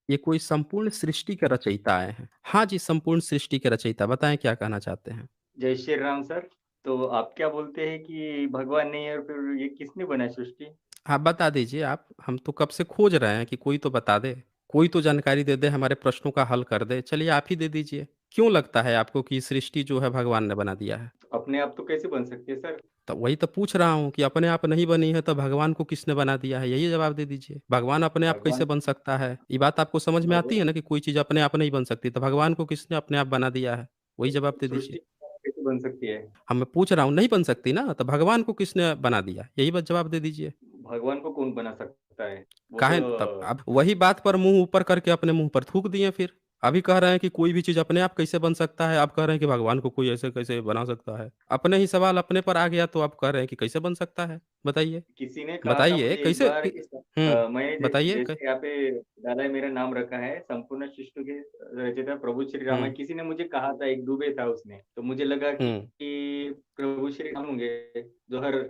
ये कोई संपूर्ण सृष्टि के रचयिता आए हैं। हाँ जी, संपूर्ण सृष्टि के रचयिता, बताएँ क्या कहना चाहते हैं? जय श्री राम सर। तो आप क्या बोलते हैं कि भगवान नहीं है और फिर ये किसने बनाई सृष्टि? आप बता दीजिए आप, हम तो कब से खोज रहे हैं कि कोई तो बता दे, कोई तो जानकारी दे दे, हमारे प्रश्नों का हल कर दे। चलिए आप ही दे दीजिए। क्यों लगता है आपको कि सृष्टि जो है भगवान ने बना दिया है? अपने आप तो कैसे बन सकती है सर? तो वही तो पूछ रहा हूँ कि अपने आप नहीं बनी है तो भगवान को किसने बना दिया है? यही जवाब दे दीजिए। भगवान अपने आप कैसे भगवान बन सकता है? ये बात आपको समझ में आती है भगवान ना कि कोई चीज़ अपने आप नहीं बन सकती, तो भगवान को किसने अपने आप बना दिया है? वही जवाब दे दीजिए। सृष्टि कैसे बन सकती है? हाँ, मैं पूछ रहा हूँ, नहीं बन सकती ना, तो भगवान को किसने बना दिया? यही बस जवाब दे दीजिए। भगवान को कौन बना सकता है? वो तो काहे तब अब वही बात पर मुँह ऊपर करके अपने मुँह पर थूक दिए फिर। अभी कह रहे हैं कि कोई भी चीज़ अपने आप कैसे बन सकता है, आप कह रहे हैं कि भगवान को कोई ऐसे कैसे बना सकता है। अपने ही सवाल अपने पर आ गया तो आप कह रहे हैं कि कैसे बन सकता है? बताइए। किसी ने कहा था बताइए मुझे एक कैसे बार कि कि हुँ, मैंने बताइए क जैसे यहाँ पे डाला है मेरा नाम रखा है संपूर्ण सृष्टि के रचयिता प्रभु श्री राम है। हुँ, किसी ने मुझे कहा था, एक दुबे था उसने, तो मुझे लगा हुँ। कि प्रभु श्री राम होंगे जो हर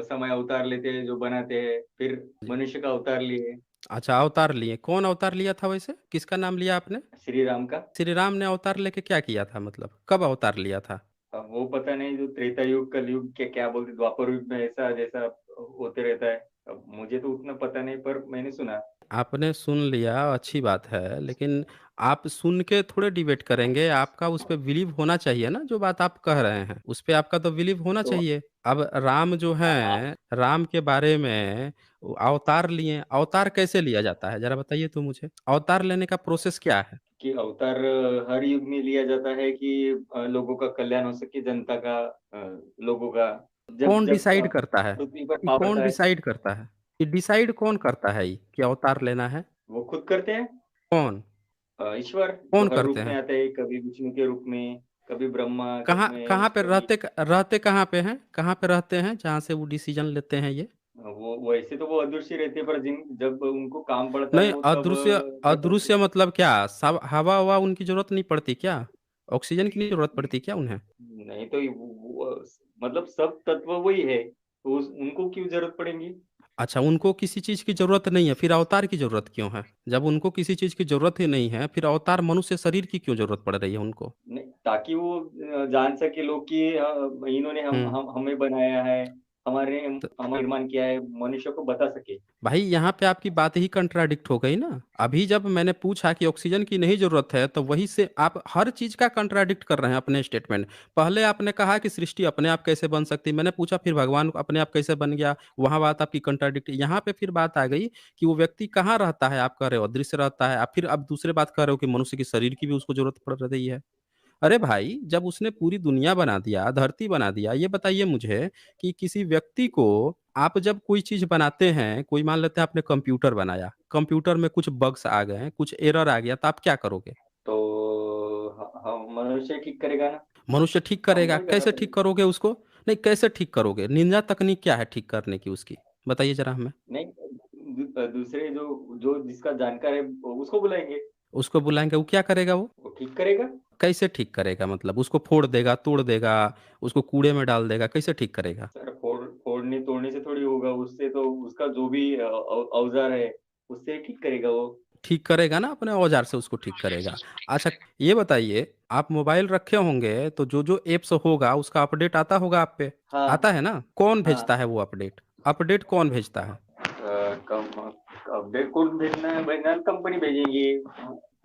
समय अवतार लेते हैं, जो बनाते हैं, फिर जी। मनुष्य का अवतार लिए अच्छा अवतार लिए, कौन अवतार लिया था वैसे? किसका नाम लिया आपने? श्री राम का। श्री राम ने अवतार लेके क्या किया था मतलब? कब अवतार लिया था? अब वो पता नहीं जो त्रेता युग, कलयुग के क्या बोलते, द्वापर युग में ऐसा जैसा होते रहता है। अब मुझे तो उतना पता नहीं पर मैंने सुना। आपने सुन लिया अच्छी बात है, लेकिन आप सुन के थोड़े डिबेट करेंगे, आपका उस पे बिलीव होना चाहिए ना जो बात आप कह रहे हैं, उस पे आपका तो बिलीव होना तो चाहिए। अब राम जो हैं, राम के बारे में वो अवतार लिए, अवतार कैसे लिया जाता है? ज़रा बताइए तो मुझे? अवतार लेने का प्रोसेस क्या है? कि अवतार हर युग में लिया जाता है कि लोगों का कल्याण हो सके, जनता का, लोगों का। जब कौन जब डिसाइड करता है? पृथ्वी पर ये पाप कौन आता है, डिसाइड करता है? ये डिसाइड कौन करता है ये कि अवतार लेना है? वो खुद करते हैं। कौन? ईश्वर जो कौन हर करते रूप में हैं? आते हैं, कभी विष्णु के रूप में, कभी ब्रह्मा कहाँ में, कहाँ पे कभी रहते कहाँ पे हैं? कहाँ पे रहते हैं जहाँ से वो डिसीजन लेते हैं ये? वो वैसे तो वो अदृश्य रहते हैं, पर जिन जब उनको काम पड़ता है नहीं वो तब अदृश्य प्रकट। अदृश्य मतलब क्या? सब हवा-ववा उनकी ज़रूरत नहीं पड़ती क्या? ऑक्सीजन की नहीं ज़रूरत पड़ती क्या उन्हें? नहीं तो वो मतलब सब तत्व वही है, तो उनको क्यों जरूरत पड़ेगी? अच्छा उनको किसी चीज़ की ज़रूरत नहीं है, फिर अवतार की ज़रूरत क्यों है? जब उनको किसी चीज़ की ज़रूरत ही नहीं है, फिर अवतार मनुष्य शरीर की क्यों ज़रूरत पड़ रही है उनको? नहीं, ताकि वो जान सके लोग कि इन्होंने हुँ। हम हमें बनाया है, हमारा निर्माण किया है, मनुष्य को बता सके। भाई यहाँ पे आपकी बात ही कंट्राडिक्ट हो गई ना। अभी जब मैंने पूछा कि ऑक्सीजन की नहीं ज़रूरत है, तो वहीं से आप हर चीज़ का कंट्राडिक्ट कर रहे हैं अपने स्टेटमेंट। पहले आपने कहा कि सृष्टि अपने आप कैसे बन सकती है? मैंने पूछा फिर भगवान अपने आप कैसे बन गया? वहाँ बात आपकी कंट्राडिक्ट यहाँ पे फिर बात आ गई कि वो व्यक्ति कहाँ रहता है? आप कह रहे हो अदृश्य रहता है। आप फिर अब दूसरे बात कह रहे हो कि मनुष्य के शरीर की भी उसको ज़रूरत पड़ रही है। अरे भाई, जब उसने पूरी दुनिया बना दिया, धरती बना दिया, ये बताइए मुझे कि किसी व्यक्ति को आप जब कोई चीज़ बनाते हैं, कोई मान लेते हैं आपने कंप्यूटर बनाया, कंप्यूटर में कुछ बग्स आ गए, कुछ एरर आ गया, तो आप क्या करोगे? तो मनुष्य ठीक करेगा ना। मनुष्य ठीक हम करेगा, नहीं बना कैसे ठीक पाएंगे। करोगे उसको? नहीं, कैसे ठीक करोगे? निंजा तकनीक क्या है ठीक करने की उसकी? बताइए ज़रा हमें। नहीं, दूसरे जो जो जिसका जानकार है उसको बुलाएंगे, उसको बुलाएँगे, वो क्या करेगा वो? वो ठीक करेगा। कैसे ठीक करेगा मतलब? उसको फोड़ देगा, तोड़ देगा, उसको कूड़े में डाल देगा, कैसे ठीक करेगा? सर फोड़ने तोड़ने से थोड़ी होगा, उससे तो उसका जो भी औजार है उससे ठीक करेगा वो। ठीक करेगा ना अपने औज़ार से उसको ठीक करेगा। अच्छा ये बताइए आप मोबाइल रखे होंगे तो जो-जो ऐप्स होगा उसका अपडेट आता होगा आप पे? आता हाँ, है ना? कौन हाँ। भेजता है वो अपडेट? अपडेट कौन भेजता है? कम अपडेट कौन भेजना है, भेजना कंपनी भेजेंगी।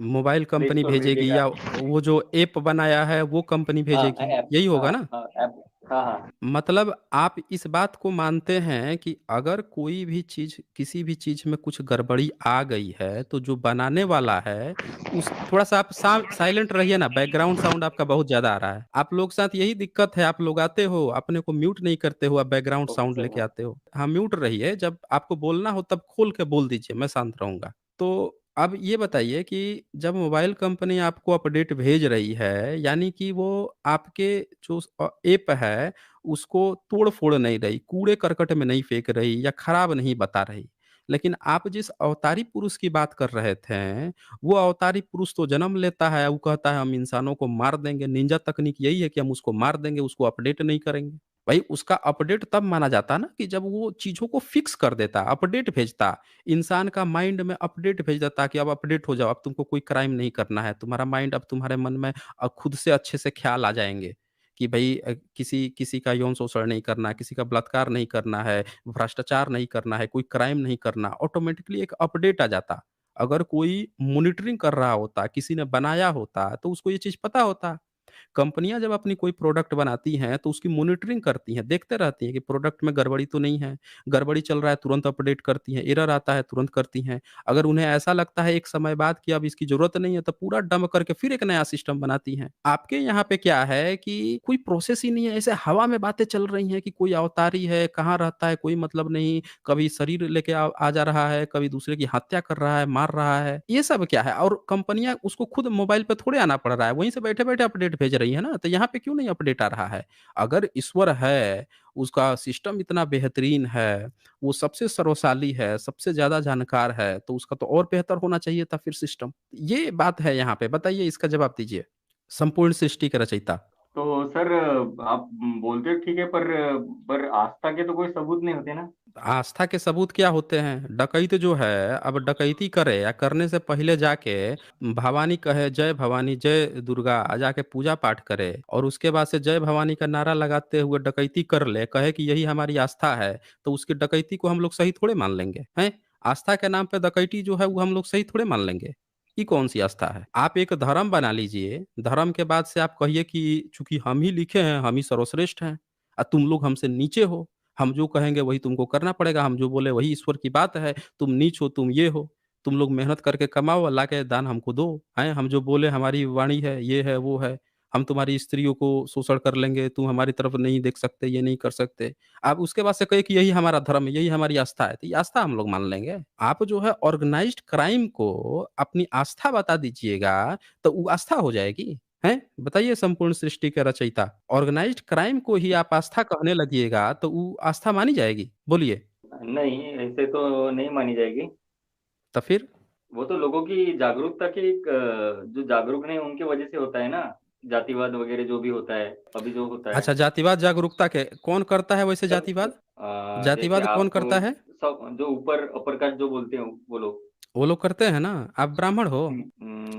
मोबाइल प्ले कंपनी स्टोर भेजेगी भेजेगा। या वो जो ऐप बनाया है वो कंपनी हाँ, भेजेगी, ऐप। यही हाँ, होगा ना? हाँ, ऐप। हाँ, हाँ। मतलब आप इस बात को मानते हैं कि अगर कोई भी चीज़ किसी भी चीज़ में कुछ गड़बड़ी आ गई है, तो जो बनाने वाला है, उस थोड़ा-सा आप साइलेंट रहिए ना, बैकग्राउंड साउंड आपका बहुत ज़्यादा आ रहा है। आप लोग के साथ यही दिक्कत है, आप लोग आते हो, अपने को म्यूट नहीं करते हो, आप बैकग्राउंड ओके साउंड सर। लेके आते हो। हाँ, म्यूट रहिए, जब आपको बोलना हो तब खोल के बोल दीजिए, मैं शांत रहूँगा। तो अब ये बताइए कि जब मोबाइल कंपनी आपको अपडेट भेज रही है, यानी कि वो आपके जो ऐप है उसको तोड़-फोड़ नहीं रही, कूड़े-करकट में नहीं फेंक रही या खराब नहीं बता रही। लेकिन आप जिस अवतारी पुरुष की बात कर रहे थे, वो अवतारी पुरुष तो जन्म लेता है, वो कहता है हम इंसानों को मार देंगे, निंजा तकनीक यही है कि हम उसको मार देंगे, उसको अपडेट नहीं करेंगे। भाई उसका अपडेट तब माना जाता ना कि जब वो चीज़ों को फिक्स कर देता, अपडेट भेजता। इंसान का माइंड में अपडेट भेज देता कि अब अपडेट हो जाओ, अब तुमको कोई क्राइम नहीं करना है। तुम्हारा माइंड अब तुम्हारे मन में खुद से अच्छे से ख़्याल आ जाएँगे कि भई किसी किसी का यौन शोषण नहीं करना है, किसी का बलात्कार नहीं करना है, भ्रष्टाचार नहीं करना है, कोई क्राइम नहीं करना। ऑटोमैटिकली एक अपडेट आ जाता। अगर कोई मॉनिटरिंग कर रहा होता, किसी ने बनाया होता, तो उसको ये चीज़ पता होता। कंपनियाँ जब अपनी कोई प्रोडक्ट बनाती हैं, तो उसकी मॉनिटरिंग करती हैं, देखते रहती हैं कि प्रोडक्ट में गड़बड़ी तो नहीं है। गड़बड़ी चल रहा है, तुरंत अपडेट करती हैं, एरर आता है, तुरंत करती हैं। अगर उन्हें ऐसा लगता है एक समय बाद कि अब इसकी ज़रूरत नहीं है, तो पूरा डंप करके फिर एक नया सिस्टम बनाती हैं। आपके यहाँ पे क्या है कि कोई प्रोसेस ही नहीं है, ऐसे हवा में बातें चल रही हैं कि कोई अवतारी है, कहाँ रहता है, कोई मतलब नहीं, कभी शरीर लेके आ जा रहा है, कभी दूसरे की हत्या कर रहा है, मार रहा है। ये सब क्या है? और कंपनियाँ उसको खुद मोबाइल पे थोड़े आना पड़ रहा है, वहीं से बैठे-बैठे अपडेट भेज रही है ना, तो यहाँ पे क्यों नहीं अपडेट आ रहा है? अगर ईश्वर है, उसका सिस्टम इतना बेहतरीन है, वो सबसे सर्वशाली है, सबसे ज़्यादा जानकार है, तो उसका तो और बेहतर होना चाहिए था फिर सिस्टम। ये बात है यहाँ पे, बताइए इसका जवाब दीजिए। संपूर्ण सृष्टि के रचयिता। तो सर आप बोलते हो ठीक है, पर आस्था के तो कोई सबूत नहीं होते ना। आस्था के सबूत क्या होते हैं? डकैत जो है, अब डकैती करे या करने से पहले जाके भवानी कहे, जय भवानी, जय दुर्गा, जाके पूजा पाठ करे और उसके बाद से जय भवानी का नारा लगाते हुए डकैती कर ले, कहे कि यही हमारी आस्था है, तो उसकी डकैती को हम लोग सही थोड़े मान लेंगे, हैं? आस्था के नाम पे डकैती जो है वो हम लोग सही थोड़े मान लेंगे। ये कौन-सी आस्था है? आप एक धर्म बना लीजिए, धर्म के बाद से आप कहिए कि चूँकि हम ही लिखे हैं, हम ही सर्वश्रेष्ठ हैं तुम लोग हमसे नीचे हो। हम जो कहेंगे वही तुमको करना पड़ेगा, हम जो बोले वही ईश्वर की बात है, तुम नीच हो, तुम ये हो, तुम लोग मेहनत करके कमाओ, ला के दान हमको दो, हैं? हम जो बोले हमारी वाणी है, ये है, वो है, हम तुम्हारी स्त्रियों को शोषण कर लेंगे, तुम हमारी तरफ नहीं देख सकते, ये नहीं कर सकते। आप उसके बाद से कहिए कि यही हमारा धर्म है, यही हमारी आस्था है, तो ये आस्था हम लोग मान लेंगे? आप जो है ऑर्गेनाइज़्ड क्राइम को अपनी आस्था बता दीजिएगा, तो वो आस्था हो जाएगी, हैं? बताइए संपूर्ण सृष्टि के रचयिता। ऑर्गेनाइज़्ड क्राइम को ही आप आस्था कहने लगिएगा, तो वो आस्था मानी जाएगी? बोलिए। नहीं, ऐसे तो नहीं मानी जाएगी। तो फिर? वो तो लोगों की जागरूकता की एक जो जागरूक नहीं उनकी वजह से होता है ना, जातिवाद वगैरह जो भी होता है, अभी जो होता है। अच्छा जातिवाद जागरूकता के कौन करता है वैसे मतलब जातिवाद? जैसे जातिवाद कौन आप करता है? सब जो ऊपर अपर कास्ट जो बोलते हैं वो लोग। वो लोग करते हैं ना। आप ब्राह्मण हो? आप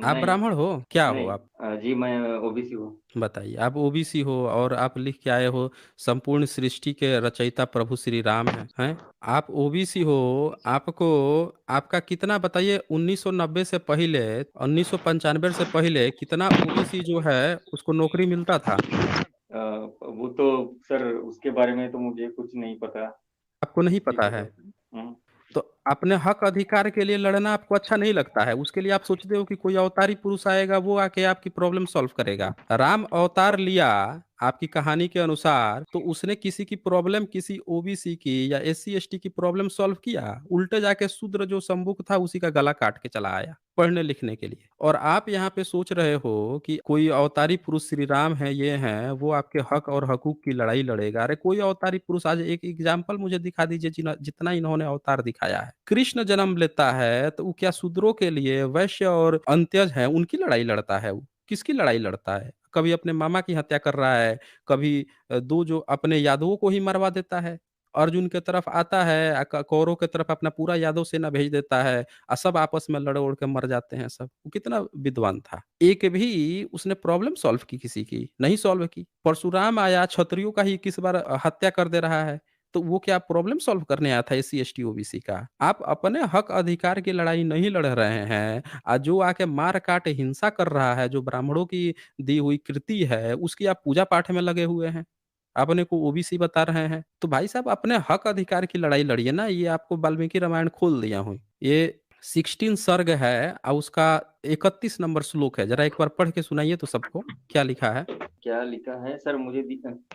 नहीं, ब्राह्मण हो? क्या हो नहीं, आप? जी मैं ओबीसी हूँ। बताइए। आप ओबीसी हो और आप लिख के आए हो संपूर्ण सृष्टि के रचयिता प्रभु श्री राम हैं? आप ओबीसी हो, आपको आपका कितना बताइए 1990 से पहले 1995 से पहले कितना ओबीसी जो है उसको नौकरी मिलता था? वो तो सर उसके बारे में तो मुझे कुछ नहीं पता। आपको नहीं जी पता है? बताओ। हुँ। तो अपने हक अधिकार के लिए लड़ना आपको अच्छा नहीं लगता है, उसके लिए आप सोचते हो कि कोई अवतारी पुरुष आएगा, वो आके आपकी प्रॉब्लम सॉल्व करेगा। राम अवतार लिया आपकी कहानी के अनुसार, तो उसने किसी की प्रॉब्लम, किसी ओबीसी की या एससी-एसटी की प्रॉब्लम सॉल्व किया? उल्टे जाके शूद्र जो संबुक था, उसी का गला काट के चला आया, पढ़ने-लिखने के लिए। और आप यहाँ पे सोच रहे हो कि कोई अवतारी पुरुष श्री राम है, ये हैं, वो आपके हक और हकूक की लड़ाई लड़ेगा। अरे कोई अवतारी पुरुष आज एक एग्ज़ाम्पल मुझे दिखा दीजिए जितना इन्होंने अवतार दिखाया है। कृष्ण जन्म लेता है, तो वो क्या शूद्रों के लिए वैश्य और अंत्यज हैं, उनकी लड़ाई लड़ता है वो? किसकी लड़ाई लड़ता है? कभी अपने मामा की हत्या कर रहा है, कभी 2 जो अपने यादवों को ही मरवा देता है। अर्जुन के तरफ आता है कौरवों की तरफ अपना पूरा यादव सेना भेज देता है सब आपस में लड़-उड़ के मर जाते हैं सब। वो कितना विद्वान था। एक भी उसने प्रॉब्लम सॉल्व की किसी की? नहीं सॉल्व की। परशुराम आया क्षत्रियों का ही किस बार हत्या कर दे रहा है। तो वो क्या प्रॉब्लम सॉल्व करने आया था एससी, एसटी, ओबीसी का? आप अपने हक अधिकार की लड़ाई नहीं लड़ रहे हैं जो आके मार-काट हिंसा कर रहा है, जो ब्राह्मणों की दी हुई कृति है, उसकी आप पूजा-पाठ में लगे हुए हैं। अपने को ओबीसी बता रहे हैं। तो भाई साहब अपने हक अधिकार की लड़ाई लड़िए ना, ये आपको वाल्मीकि रामायण खोल दिया हूँ। ये 16 सर्ग है उसका 31 नंबर श्लोक है। ज़रा एक बार पढ़ के सुनाइए तो सबको, क्या लिखा है? क्या लिखा है सर? मुझे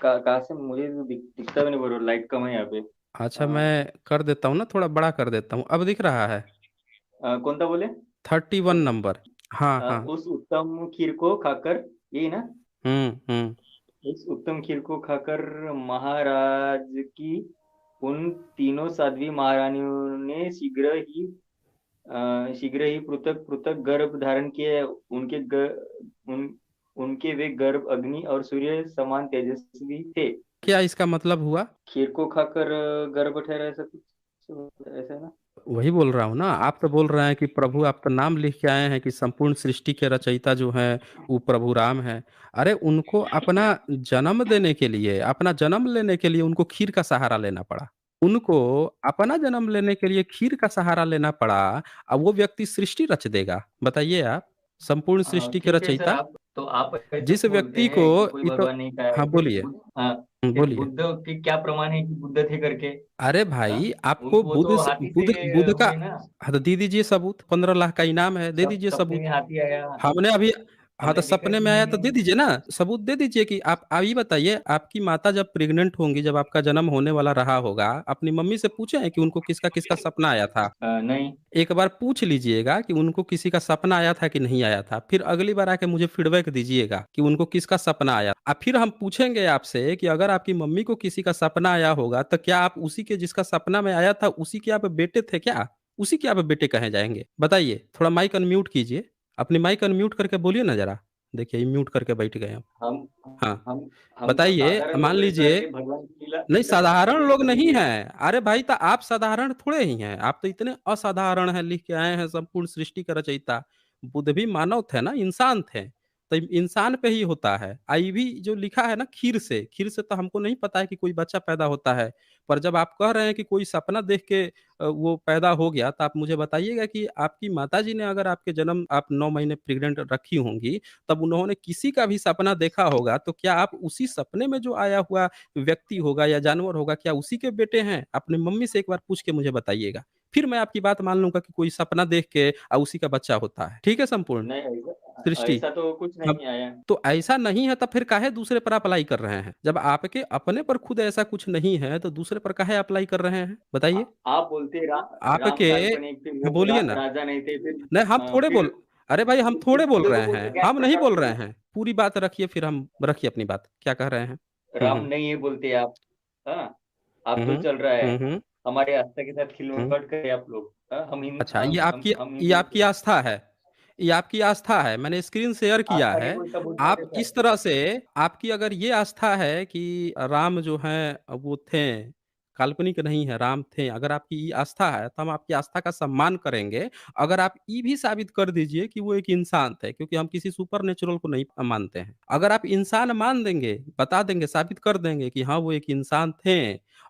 कहाँ से मुझे तो दिखता भी नहीं, बरोबर लाइट कम है यहाँ पे। अच्छा मैं कर देता हूँ ना, थोड़ा बड़ा कर देता हूँ। अब दिख रहा है? कौन सा बोले? 31 नंबर। हाँ, हाँ। उस उत्तम खीर को खाकर, यही ना? हुँ, हुँ। इस उत्तम खीर को खाकर महाराज की उन तीनों साध्वी महारानियों ने शीघ्र ही पृथक पृथक गर्भ धारण किए। उनके वे गर्भ अग्नि और सूर्य समान तेजस्वी थे। क्या इसका मतलब हुआ? खीर को खाकर गर्भ ठहरा, ऐसा कुछ ऐसा है ना? वही बोल रहा हूँ ना, आप तो बोल रहे हैं कि प्रभु, आप तो नाम लिख के आए हैं कि संपूर्ण सृष्टि के रचयिता जो हैं वो प्रभु राम हैं। अरे उनको अपना जन्म देने के लिए, अपना जन्म लेने के लिए उनको खीर का सहारा लेना पड़ा। उनको अपना जन्म लेने के लिए खीर का सहारा लेना पड़ा। अब वो व्यक्ति सृष्टि रच देगा? बताइए आप, संपूर्ण सृष्टि के ठीक है सर, रचयिता आप ऐसे जिस बोलते व्यक्ति को, हैं कि कोई ये तो, भगवान नहीं था, हाँ फिर बोलिए। हाँ, फिर बोलिए। बुद्ध के क्या प्रमाण है कि बुद्ध थे करके? अरे हाँ, भाई, आपको वो बुध तो से हाथी से बुध बुध का, हुए ना। हाँ तो दे दीजिए सबूत, 15 लाख का इनाम है, दे दीजिए सपने सबूत। में हाथी आया, हमने अभी, हाँ तो हमने देखा सपने कि में आया नहीं तो है। दे दीजिए ना, सबूत दे दीजिए कि आप ये बताइए, आपकी माता जब प्रेग्नेंट होंगी, जब आपका जन्म होने वाला रहा होगा, अपनी मम्मी से पूछे हैं कि उनको किसका किसका सपना आया था? नहीं। एक बार पूछ लीजिएगा कि उनको किसी का सपना आया था कि नहीं आया था, फिर अगली बार आके मुझे फीडबैक दीजिएगा कि उनको किसका सपना आया। अब फिर हम पूछेंगे आपसे कि अगर आपकी मम्मी को किसी का सपना आया होगा तो क्या आप उसी के, जिसका सपना में आया था, उसी के आप बेटे थे क्या? उसी के आप बेटे कहे जाएंगे? बताइए, थोड़ा माइक अनम्यूट कीजिए, अपनी माइक अनम्यूट करके बोलिए ना जरा। देखिए म्यूट करके बैठ गए हम। हम हाँ, हम हम तो बताइए, साधारण मान लोग हैं लीजिए। सर, ये भगवान की लीला नहीं, लीला तो साधारण समझ लोग नहीं समझिए। हैं। अरे भाई, तो आप साधारण थोड़े ही हैं, आप तो इतने असाधारण हैं, लिख के आए हैं संपूर्ण सृष्टि का रचयिता। बुद्ध भी मानव थे ना, इंसान थे, तो इंसान पे ही होता है। आई भी जो लिखा है ना, खीर से, खीर से तो हमको नहीं पता है कि कोई बच्चा पैदा होता है। पर जब आप कह रहे हैं कि कोई सपना देख के वो पैदा हो गया, तो आप मुझे बताइएगा कि आपकी माताजी ने, अगर आपके जन्म, आप 9 महीने प्रेग्नेंट रखी होंगी, तब उन्होंने किसी का भी सपना देखा होगा, तो क्या आप उसी सपने में जो आया हुआ व्यक्ति होगा या जानवर होगा, क्या उसी के बेटे हैं? अपनी मम्मी से एक बार पूछ के मुझे बताइएगा, फिर मैं आपकी बात मान लूंगा कि कोई सपना देख के उसी का बच्चा होता है। ठीक है संपूर्ण नहीं, ऐसा सृष्टि। ऐसा तो कुछ अब नहीं आया। तो ऐसा नहीं है, तब फिर काहे दूसरे पर अप्लाई कर रहे हैं? जब आपके अपने पर खुद ऐसा कुछ नहीं है, तो दूसरे पर काहे अप्लाई कर रहे हैं, बताइए। आप बोलते राम आपके, काल्पनिक थे, वो बोलिए ना। राजा नहीं थे, फिर नहीं, हम थोड़े फिर बोल, अरे भाई हम फिर थोड़े बोल बुद्ध को रहे हैं, बोलते ज्ञान हम नहीं प्रकाश बोल रहे स्वरूप। हैं, पूरी बात रखिए, फिर हम रखिए अपनी बात, क्या कह रहे हैं? राम हम्म। नहीं है बोलते आप। हाँ, आप हम्म। तो चल रहा है, हम्म। हमारे आस्था के साथ हम्म। खिलवाड़ करे आप लोग। हाँ, अच्छा, ये आपकी, हम ये हिंदू आपकी आस्था है, ये आपकी आस्था है, मैंने स्क्रीन शेयर किया आस्था है। नहीं कोई सबूत दे दे आप सर। इस तरह से, आपकी अगर ये आस्था है कि राम जो हैं वो थे, काल्पनिक नहीं है, राम थे, अगर आपकी ये आस्था है, तो हम आपकी आस्था का सम्मान करेंगे। अगर आप ये भी साबित कर दीजिए कि वो एक इंसान थे, क्योंकि हम किसी सुपर नेचुरल को नहीं मानते हैं। अगर आप इंसान मान देंगे, बता देंगे, साबित कर देंगे कि हाँ वो एक इंसान थे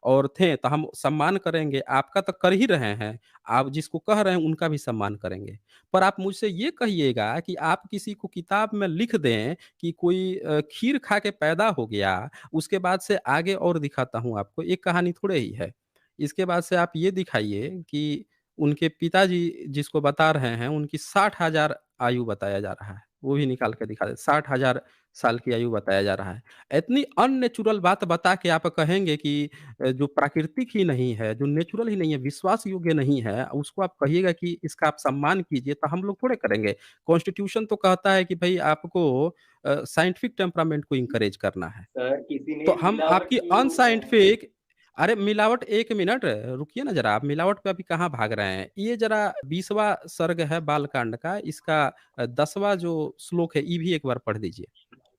और थे, तो हम सम्मान करेंगे। आपका तो कर ही रहे हैं, आप जिसको कह रहे हैं उनका भी सम्मान करेंगे। पर आप मुझसे ये कहिएगा कि आप किसी को किताब में लिख दें कि कोई खीर खा के पैदा हो गया, उसके बाद से आगे और दिखाता हूँ आपको, एक कहानी थोड़े ही है। इसके बाद से आप ये दिखाइए कि उनके पिताजी जिसको बता रहे हैं, उनकी 60,000 आयु बताया जा रहा है। वो भी निकाल के दिखा दें, 60,000 साल की आयु बताया जा रहा है। इतनी अननेचुरल बात बता के आप कहेंगे कि जो प्राकृतिक ही नहीं है, जो नेचुरल ही नहीं है, विश्वास योग्य नहीं है, उसको आप कहिएगा कि इसका आप सम्मान कीजिए, तो हम लोग थोड़े करेंगे। कॉन्स्टिट्यूशन तो कहता है कि भई आपको साइंटिफिक टेम्परामेंट को एनकरेज करना है। सर, किसी तो ने हम मिलावट आपकी की अनसाइंटिफिक, अरे मिलावट, 1 मिनट रुकिए ना ज़रा, आप मिलावट पे अभी कहाँ भाग रहे हैं? ये ज़रा 20वाँ सर्ग है बालकांड का, इसका 10वाँ जो श्लोक है, ये भी एक बार पढ़ दीजिए।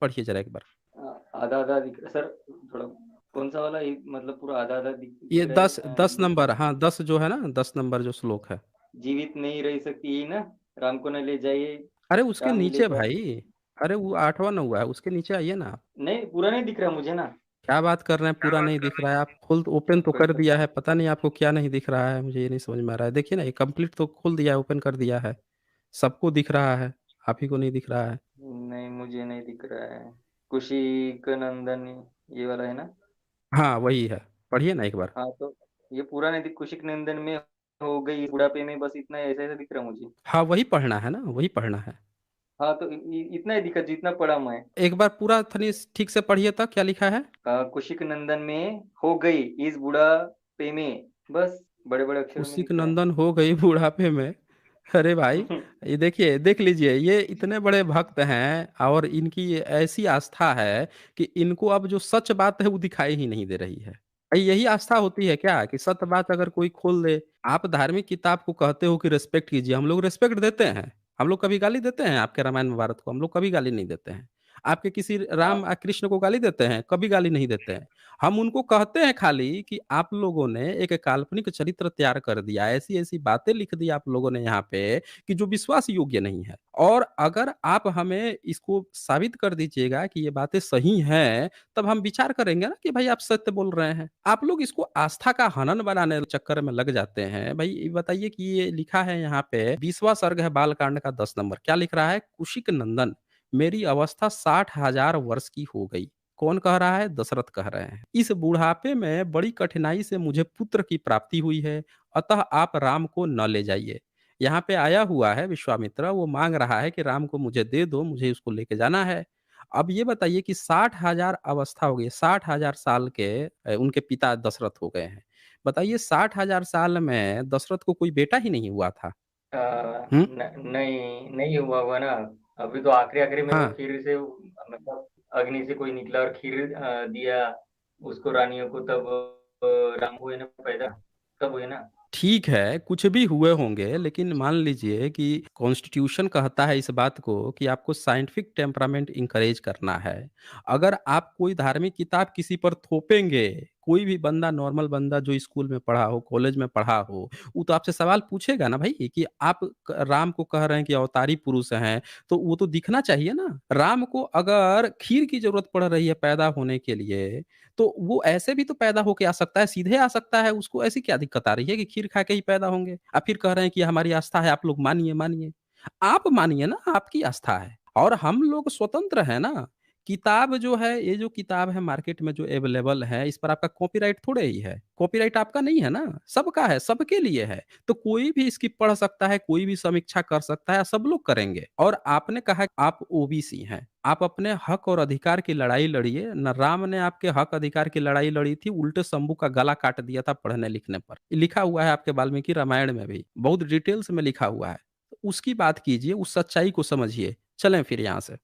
पढ़िए ज़रा एक बार। आधा आधा दिख रहा सर, थोड़ा कौन सा वाला, मतलब पूरा आधा आधा दिख ये रहा है 10 ये। नंबर, हाँ 10 जो है ना, 10 नंबर जो श्लोक है। जीवित नहीं रह सकती, यही ना? राम को न ले जाइए, अरे उसके राम मिले नीचे तो। भाई, अरे वो 8वाँ 9वाँ है, उसके नीचे आइए ना आप। नहीं, पूरा नहीं दिख रहा मुझे ना। क्या बात कर रहे हैं, पूरा नहीं दिख रहा है? आप खोल, ओपन तो कर दिया है, पता नहीं आपको क्या नहीं दिख रहा है, मुझे ये नहीं समझ में आ रहा है। देखिए ना, ये कंप्लीट तो खोल दिया है, ओपन कर दिया है, सबको दिख रहा है, आप ही को नहीं दिख रहा है। नहीं, मुझे नहीं दिख रहा है। कुशिक नंदन, ये वाला है ना? हाँ वही है, पढ़िए ना एक बार। हाँ, तो ये पूरा नहीं दिख, कुशिक नंदन में हो गई बुढ़ापे में, बस इतना ऐसा ऐसा दिख रहा मुझे। हाँ वही पढ़ना है ना, वही पढ़ना है। हाँ, तो इतना ही दिखा जितना पढ़ा मैं। एक बार पूरा थनी ठीक से पढ़िए तो क्या लिखा है। कुशिक नंदन में हो गई इस बुढ़ापे में, बस बड़े बड़े अक्षरों में कौशिक दिख रहा नंदन हो गई बुढ़ापे में। अरे भाई, है। ये देखिए, देख लीजिए, ये इतने बड़े भक्त हैं और इनकी ये ऐसी आस्था है कि इनको अब जो सच बात है वो दिखाई ही नहीं दे रही है। यही आस्था होती है क्या कि सत्य बात अगर कोई खोल दे? आप धार्मिक किताब को कहते हो कि रिस्पेक्ट कीजिए, हम लोग रिस्पेक्ट देते हैं। हम लोग कभी गाली देते हैं आपके रामायण महाभारत को? हम लोग कभी गाली नहीं देते हैं। आपके किसी हाँ, राम कृष्ण को गाली देते हैं? कभी गाली नहीं देते हैं। हम उनको कहते हैं खाली कि आप लोगों ने एक काल्पनिक चरित्र तैयार कर दिया, ऐसी-ऐसी बातें लिख दी आप लोगों ने यहाँ पे कि जो विश्वास योग्य नहीं है। और अगर आप हमें इसको साबित कर दीजिएगा कि ये बातें सही हैं, तब हम विचार करेंगे ना कि भाई आप सत्य बोल रहे हैं। आप लोग इसको आस्था का हनन बनाने चक्कर में लग जाते हैं। भाई ये बताइए कि ये लिखा है यहाँ पे 20वाँ सर्ग है बालकांड का 10 नंबर। क्या लिख रहा है? कुशिक नंदन, मेरी अवस्था 60,000 वर्ष की हो गई। कौन कह रहा है? दशरथ कह रहे हैं। इस बुढ़ापे में बड़ी कठिनाई से मुझे पुत्र की प्राप्ति हुई है, अतः आप राम को न ले जाइए। यहाँ पे आया हुआ है विश्वामित्र, वो माँग रहा है कि राम को मुझे दे दो, मुझे उसको लेके जाना है। अब ये बताइए कि 60,000 अवस्था हो गई, 60,000 साल के उनके पिता दशरथ हो गए हैं। बताइए 60,000 साल में दशरथ को कोई बेटा ही नहीं हुआ था। अ, हुँ? नहीं नहीं हुआ हुआ ना। अभी तो आखिरी आखिरी में हाँ। फिर से मतलब अग्नि से कोई निकला और खीर दिया उसको रानियों को, तब राम हुए ना पैदा, तब हुए ना। ठीक है, कुछ भी हुए होंगे, लेकिन मान लीजिए कि कॉन्स्टिट्यूशन कहता है इस बात को कि आपको साइंटिफिक टेम्परामेंट एनकरेज करना है। अगर आप कोई धार्मिक किताब किसी पर थोपेंगे, कोई भी बंदा नॉर्मल बंदा जो स्कूल में पढ़ा हो, कॉलेज में पढ़ा हो, वो तो आपसे सवाल पूछेगा ना भाई कि आप क राम को कह रहे हैं कि अवतारी पुरुष हैं, तो वो तो दिखना चाहिए ना। राम को अगर खीर की ज़रूरत पड़ रही है पैदा होने के लिए, तो वो ऐसे भी तो पैदा होके आ सकता है, सीधे आ सकता है, उसको ऐसी क्या दिक्कत आ रही है कि खीर खा के ही पैदा होंगे? आप फिर कह रहे हैं कि हमारी आस्था है, आप लोग मानिए, मानिए। आप मानिए ना, आपकी आस्था है और हम लोग स्वतंत्र हैं ना। किताब जो है, ये जो किताब है मार्केट में जो अवेलेबल है, इस पर आपका कॉपीराइट थोड़े ही है। कॉपीराइट आपका नहीं है ना, सबका है, सबके लिए है। तो कोई भी इसकी पढ़ सकता है, कोई भी समीक्षा कर सकता है, सब लोग करेंगे। और आपने कहा कि आप ओबीसी हैं, आप अपने हक और अधिकार की लड़ाई लड़िए, ना राम ने आपके हक अधिकार की लड़ाई लड़ी थी, उल्टे शंभू का गला काट दिया था पढ़ने-लिखने पर। ये लिखा हुआ है आपके वाल्मीकि रामायण में भी, बहुत डिटेल्स में लिखा हुआ है। तो उसकी बात कीजिए, उस सच्चाई को समझिए। चलें फिर यहाँ से।